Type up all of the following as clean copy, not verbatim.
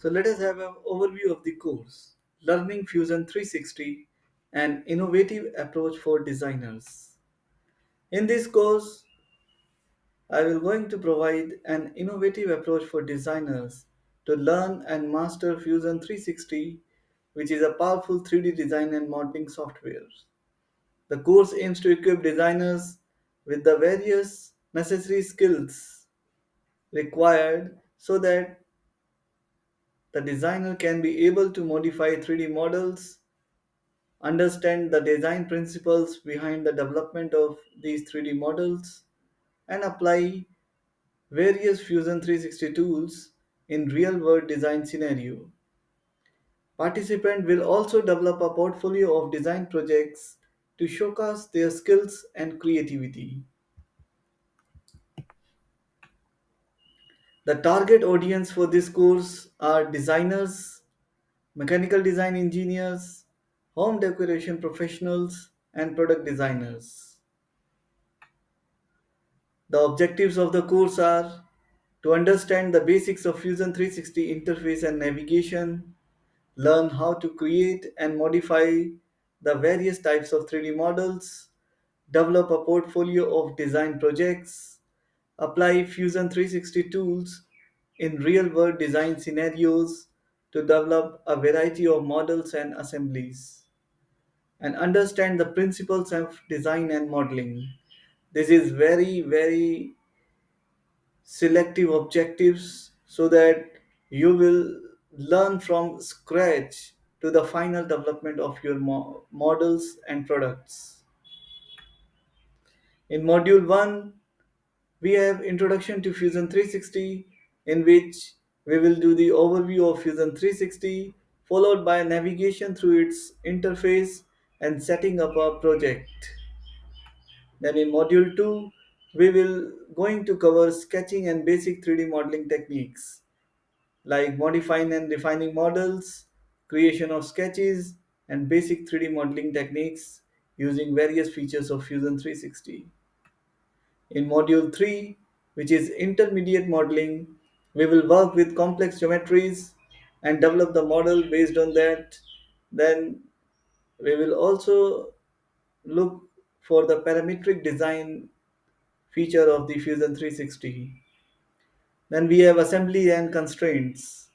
So let us have an overview of the course. Learning Fusion 360, an innovative approach for designers. In this course, I will going to provide an innovative approach for designers to learn and master Fusion 360, which is a powerful 3D design and modeling software. The course aims to equip designers with the various necessary skills required so that the designer can be able to modify 3D models, understand the design principles behind the development of these 3D models, and apply various Fusion 360 tools in real world design scenario. Participant will also develop a portfolio of design projects to showcase their skills and creativity. The target audience for this course are designers, mechanical design engineers, home decoration professionals, and product designers. The objectives of the course are to understand the basics of Fusion 360 interface and navigation, learn how to create and modify the various types of 3D models, develop a portfolio of design projects, apply Fusion 360 tools in real world design scenarios to develop a variety of models and assemblies, and understand the principles of design and modeling. This is very selective objectives so that you will learn from scratch to the final development of your models and products. In module 1, we have introduction to Fusion 360, in which we will do the overview of Fusion 360 followed by navigation through its interface and setting up a project. Then in module 2, we will going to cover sketching and basic 3D modeling techniques like modifying and refining models, creation of sketches, and basic 3D modeling techniques using various features of Fusion 360. In module 3, which is intermediate modeling, we will work with complex geometries and develop the model based on that. Then we will also look for the parametric design feature of the Fusion 360. Then we have assembly and constraints.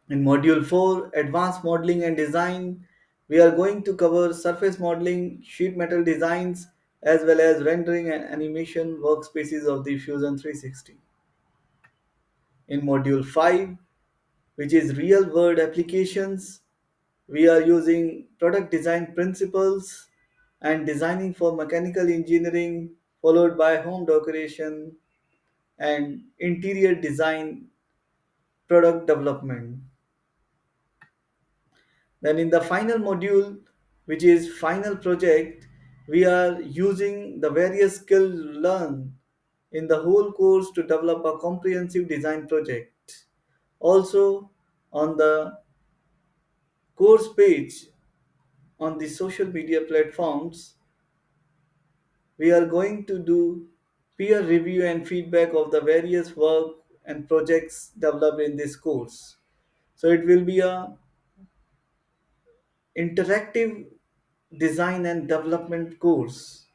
In module 4, advanced modeling and design, we are going to cover surface modeling, sheet metal designs, as well as rendering and animation workspaces of the Fusion 360. In module 5, which is real world applications, we are using product design principles and designing for mechanical engineering, followed by home decoration and interior design product development. Then in the final module, which is final project, we are using the various skills learned in the whole course to develop a comprehensive design project. Also, on the course page on the social media platforms, we are going to do peer review and feedback of the various work and projects developed in this course. So it will be a interactive design and development course.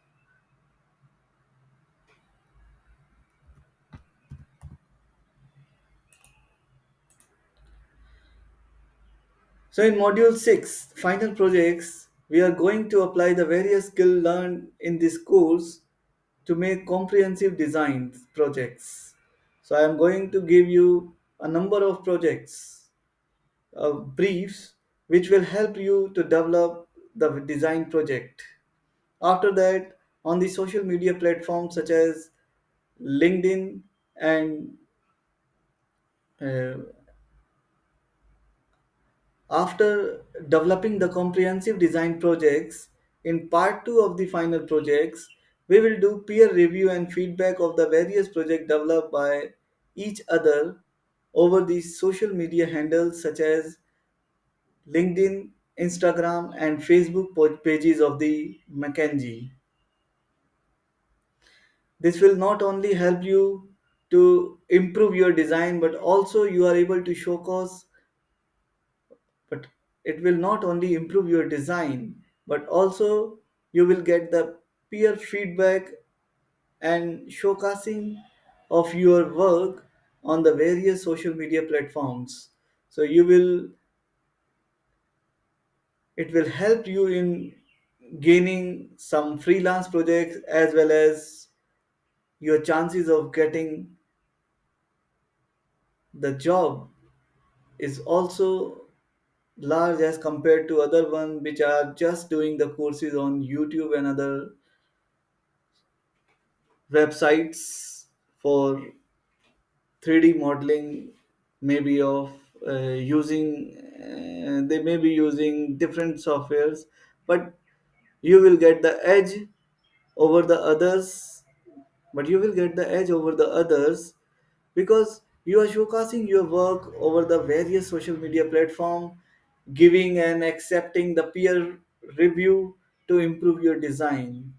So in module 6, final projects, we are going to apply the various skills learned in this course to make comprehensive design projects. So I am going to give you a number of projects, briefs, which will help you to develop the design project. After that, on the social media platforms such as LinkedIn and uh, after developing the comprehensive design projects, in part 2 of the final projects, we will do peer review and feedback of the various projects developed by each other over the social media handles such as LinkedIn, Instagram, and Facebook pages of the McKinsey. This will not only help you to improve your design, but also you are able to showcase. But it will not only improve your design, but also you will get the peer feedback and showcasing of your work on the various social media platforms. So you will it will help you in gaining some freelance projects, as well as your chances of getting the job is also large as compared to other one which are just doing the courses on YouTube and other websites for 3D modeling, maybe of using they may be using different softwares, but you will get the edge over the others. But you will get the edge over the others because you are showcasing your work over the various social media platform, giving and accepting the peer review to improve your design.